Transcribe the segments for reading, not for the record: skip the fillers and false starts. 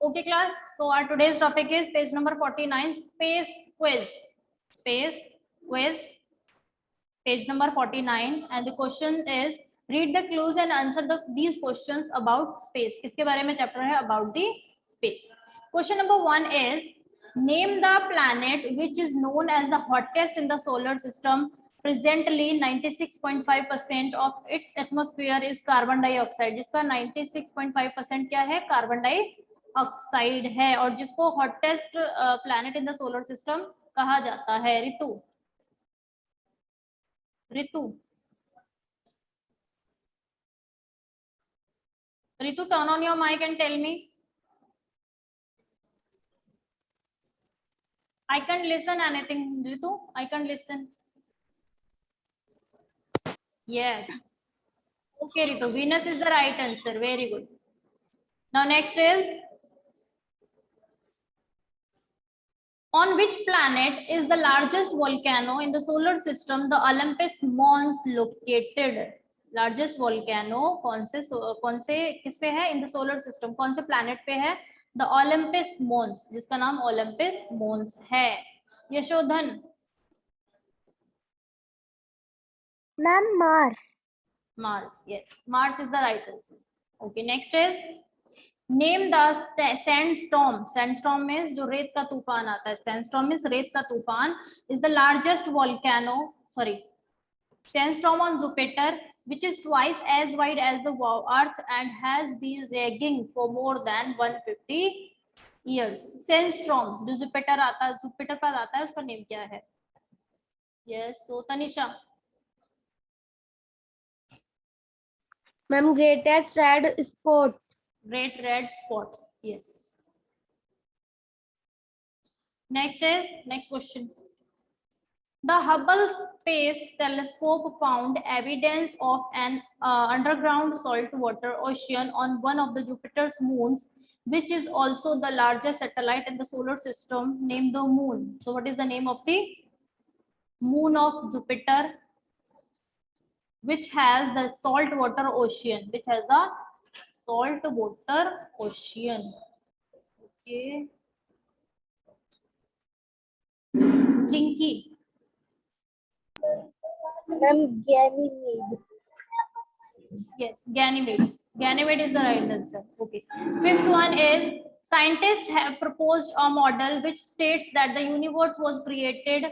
Okay, class. So our today's topic is page number 49, space quiz. Space quiz, page number 49, and the question is read the clues and answer these questions about space. किसके बारे में chapter है? About the space. Question number 1 is name the planet which is known as the hottest in the solar system. Presently 96.5% of its atmosphere is carbon dioxide. जिसका 96.5% क्या है? Carbon dioxide है, और जिसको hottest planet in the solar system कहा जाता है. ऋतु turn on your mic and tell me. I can't listen anything. Ritu, I can't listen. Yes. Okay, Ritu, Venus is the right answer. Very good. Now next is, on which planet is the largest volcano in the solar system, the Olympus Mons, located? Largest volcano कौन से किस पे है? In the solar system. कौन से planet पे है? The Olympus मोन्स, जिसका नाम ओलंपस मोन्स है. Yashodhan. Ma'am Mars. Mars, yes. Mars is the right answer. Okay, next is name the sandstorm. Sandstorm means जो रेत का तूफान आता है. Sandstorm means रेत का तूफान. Is the largest volcano, sorry, sandstorm on Jupiter, which is twice as wide as the Earth and has been raging for more than 150 years. Sandstorm जो जुपिटर आता है, जुपिटर पर आता है, उसका नेम क्या है? Yes, so Tanisha. Ma'am greatest red spot. Great red spot. Yes. Next question. The Hubble Space Telescope found evidence of an underground saltwater ocean on one of the Jupiter's moons, which is also the largest satellite in the solar system. Name the moon. So what is the name of the moon of Jupiter, which has the saltwater ocean? Which has the saltwater ocean. Okay. Jinky. Ma'am Ganymede. Yes, Ganymede. Ganymede is the right answer. Okay. Fifth one is scientists have proposed a model which states that the universe was created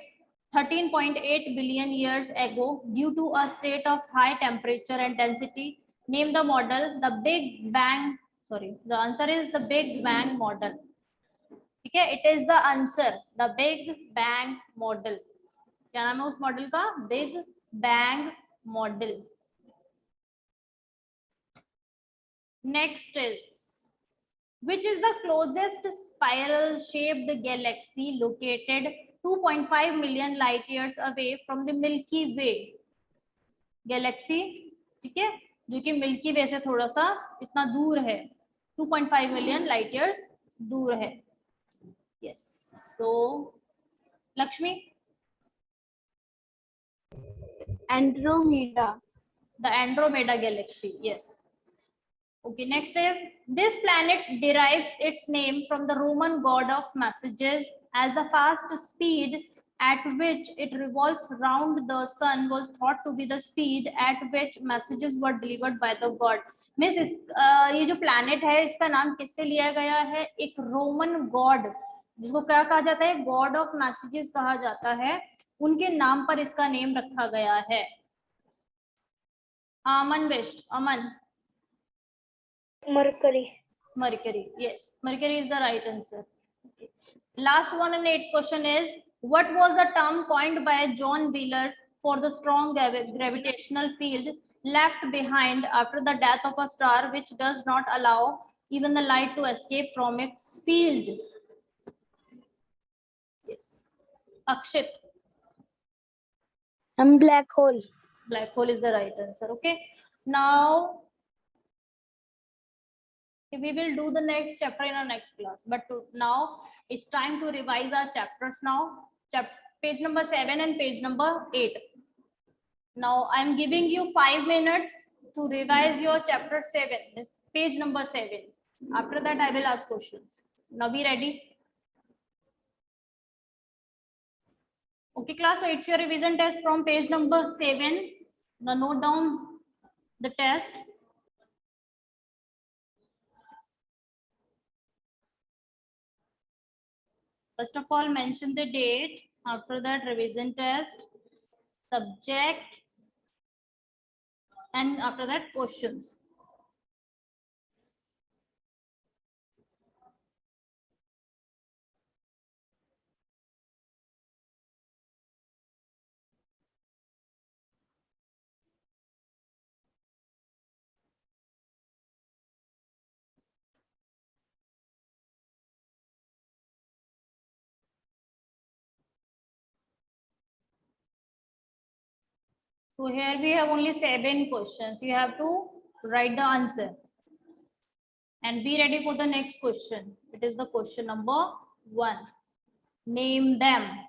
13.8 billion years ago due to a state of high temperature and density. Name the model. The Big Bang. Sorry, the answer is the Big Bang model. Okay, it is the answer. The Big Bang model. क्या नाम है उस model का? Big bang model. Next is, which is the closest spiral shaped galaxy located 2.5 million light years away from the Milky Way galaxy. ठीक है, जो कि milky वे से थोड़ा सा इतना दूर है, 2.5 मिलियन लाइट ईयर्स दूर है. Yes. So Lakshmi. Andromeda. The Andromeda galaxy. Yes. Okay, next is, this planet derives its name from the Roman god of messages, as the fast speed at which it revolves round the sun was thought to be the speed at which messages were delivered by the god. Miss, ये जो planet है इसका नाम किससे लिया गया है? एक रोमन गॉड, जिसको क्या कहा जाता है? गॉड ऑफ मैसेजेस कहा जाता है, उनके नाम पर इसका नेम रखा गया है. अमन waste. Aman. Mercury. Yes, Mercury is the right answer. Okay. Last one and 8th question is, what was the term coined by John Wheeler for the strong gravitational field left behind after the death of a star which does not allow even the light to escape from its field? Yes. Akshit. Black hole. Black hole is the right answer. Okay. Now we will do the next chapter in our next class, but now it's time to revise our chapters now. Page number 7 and page number 8. Now I'm giving you 5 minutes to revise your chapter 7, page number 7. After that, I will ask questions. Now be ready. Okay, class. So it's your revision test from page number 7. Now note down the test. First of all, mention the date. After that, revision test, subject, and after that, questions. So here we have only 7 questions. You have to write the answer. And be ready for the next question. It is the question number 1. Name them.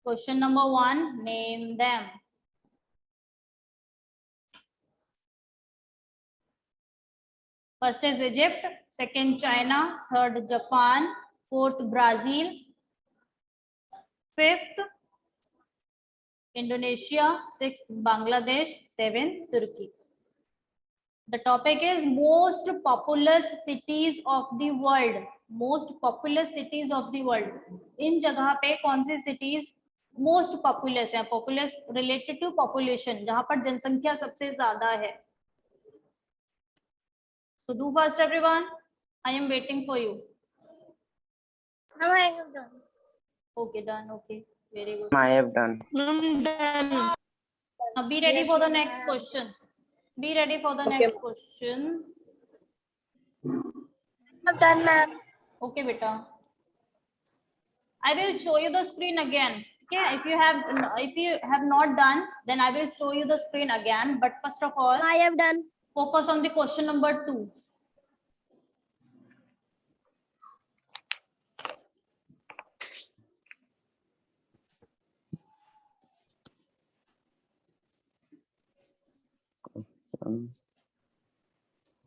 Question number 1, name them. First is Egypt, second China, third Japan, fourth Brazil, fifth Indonesia, sixth Bangladesh, seventh Turkey. The topic is most populous cities of the world. Most populous cities of the world. इन जगह पे कौन सी cities most populous है? Populous related to population, जहाँ पर जनसंख्या सबसे ज्यादा है. So do first, everyone. I am waiting for you. Ma'am, I have done. Okay, done. Okay, very good. I have done. Ma'am, done. Now be ready Yes, for the ma'am, next I am. questions. Be ready for the Okay, next ma'am. question. I've done, ma'am. Okay, beta. I will show you the screen again. Okay, if you have not done, then I will show you the screen again. But first of all, I have done. focus on the question number 2.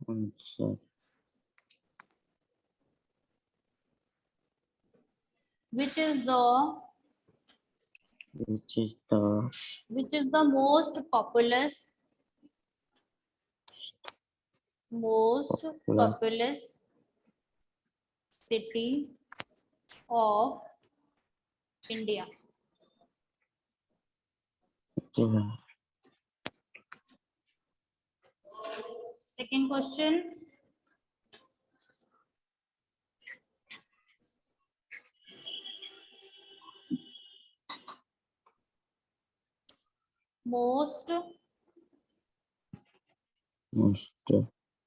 Answer. Which is the most populous city of India? Yeah. Second question. Most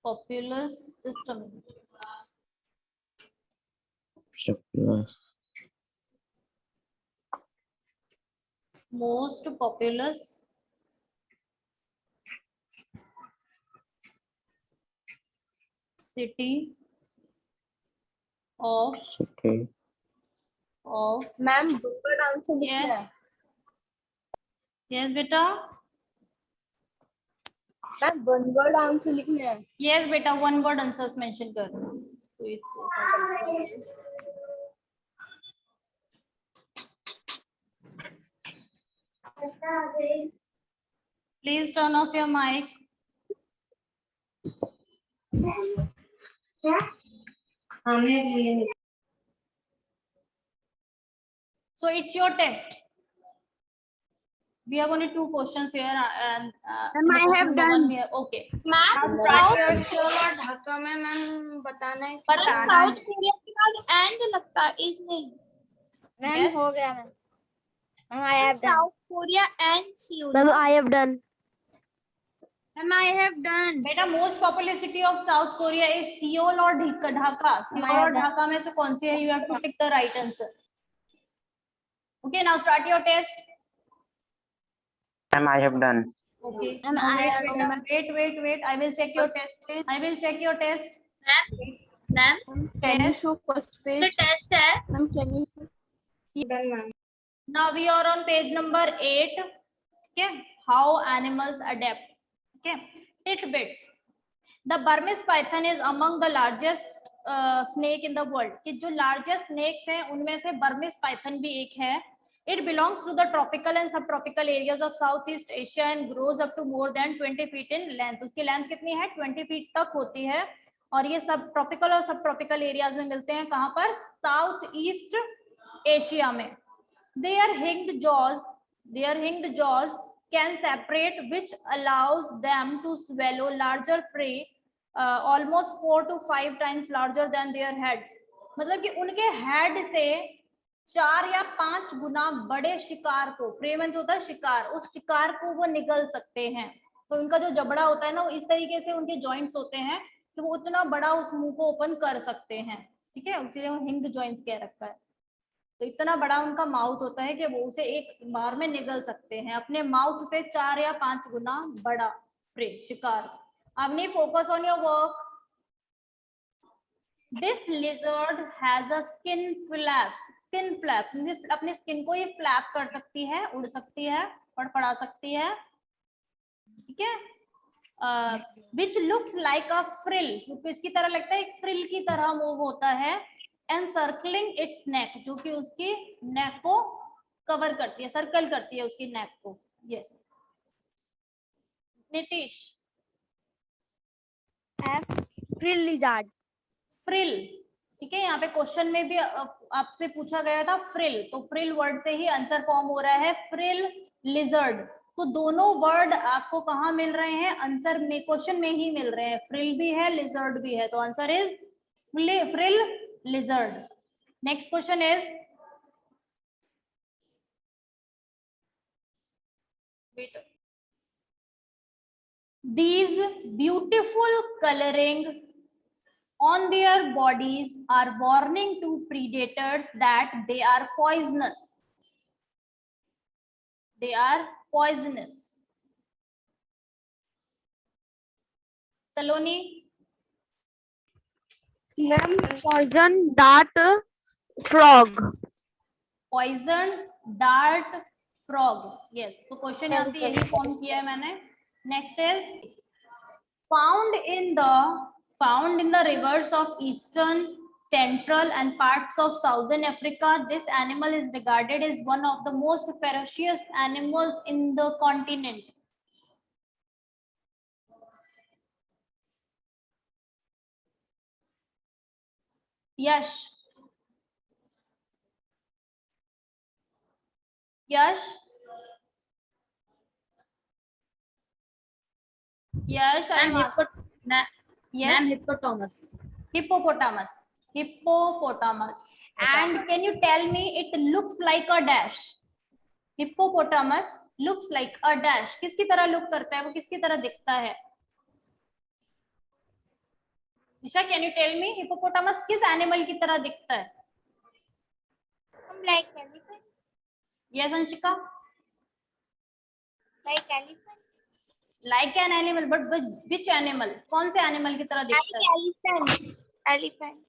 populous system. Most populous city of Ma'am, good answer. yes. Yes, beta. Ma'am, one word answer लिखना है. Yes, beta. One word answers mention कर. So it goes. Please turn off your mic. So it's your test. We have only 2 questions here, and Ma'am, I have done. Okay. Ma'am, Now, Seoul और ढाका में ma'am बताना है. बताना south है. Korea के बाद and लगता है इस नहीं. Ma'am Yes. हो गया ma'am. Ma'am, I have done. South Korea and Seoul. Ma'am, I have done. Ma'am, I have done. बेटा most populous city of South Korea is Seoul or Dhaka. Seoul और ढाका में से कौन सी है? You have to pick the right answer. Okay, now start your test. I have done. Okay. Ma'am, Now I have done. wait. I will check your test. I will check your test. Ma'am, can you Yes. show first page? The test है. Ma'am, can you show? Done, ma'am. Now we are on page number 8. Okay. How animals adapt. Okay. Tidbits. The Burmese Python is among the largest snake in the world, कि जो largest snacks हैं उनमें से Burmese Python भी एक है. It belongs to the tropical and subtropical areas of Southeast Asia and grows up to more than 20 feet in length. उसकी length कितनी है? 20 फीट तक होती है. और ये सब ट्रॉपिकल और सब ट्रॉपिकल एरियाज में मिलते हैं. कहाँ पर? साउथ ईस्ट एशिया में. Their hinged jaws can separate, which allows them to swallow larger prey, almost 4 to 5 times larger than their heads. मतलब कि उनके हेड से 4 या 5 गुना बड़े शिकार को, प्रे मीन्स होता है शिकार, उस शिकार को वो निगल सकते हैं. तो उनका जो जबड़ा होता है ना, वो इस तरीके से उनके जॉइंट्स होते हैं कि वो उतना बड़ा उस मुंह को ओपन कर सकते हैं. ठीक है, इसलिए वो हिंग्ड जॉइंट्स कह रखा है. तो इतना बड़ा उनका माउथ होता है कि वो उसे एक बार में निगल सकते हैं, अपने माउथ से 4 या 5 गुना बड़ा प्रे, शिकार. Avani, focus on your work. This lizard has a skin flap. Skin flap, अपने स्किन को ये फ्लैप कर सकती है, उड़ सकती है, फड़फड़ा सकती है. ठीक है. Which looks like a frill, तो इसकी तरह लगता है, एक फ्रिल की तरह मूव होता है. Encircling its neck, जो कि उसकी नेक को कवर करती है, सर्कल करती है उसकी नेक को. Yes. Nitish. Frill lizard. Frill. ठीक है, यहाँ पे क्वेश्चन में भी आपसे पूछा गया था फ्रिल, तो फ्रिल वर्ड से ही आंसर फॉर्म हो रहा है, फ्रिल लिजर्ड. तो दोनों वर्ड आपको कहाँ मिल रहे हैं? आंसर में, क्वेश्चन में ही मिल रहे हैं. फ्रिल भी है, लिजर्ड भी है, तो answer is frill lizard. Next question is, these beautiful coloring on their bodies are warning to predators that they are poisonous. They are poisonous. Saloni. Ma'am, poison dart frog. Poison dart frog. Yes. तो question यहाँ से यही form किया है मैंने. Next is, found in the rivers of eastern, central and parts of southern Africa. This animal is regarded as one of the most ferocious animals in the continent. Yash. Yash. Yash, I am yes. Hippopotamus. Hippopotamus. Hippopotamus. And can you tell me, it looks like a dash. Hippopotamus looks like a dash. किसकी तरह look करता है वो? किसकी तरह दिखता है? निशा, can you tell me, hippopotamus किस एनिमल की तरह दिखता है? Like elephant. Yes, Anshika. Like elephant. Like an animal, but which animal? कौन से एनिमल की तरह दिखता है? Like elephant. Elephant.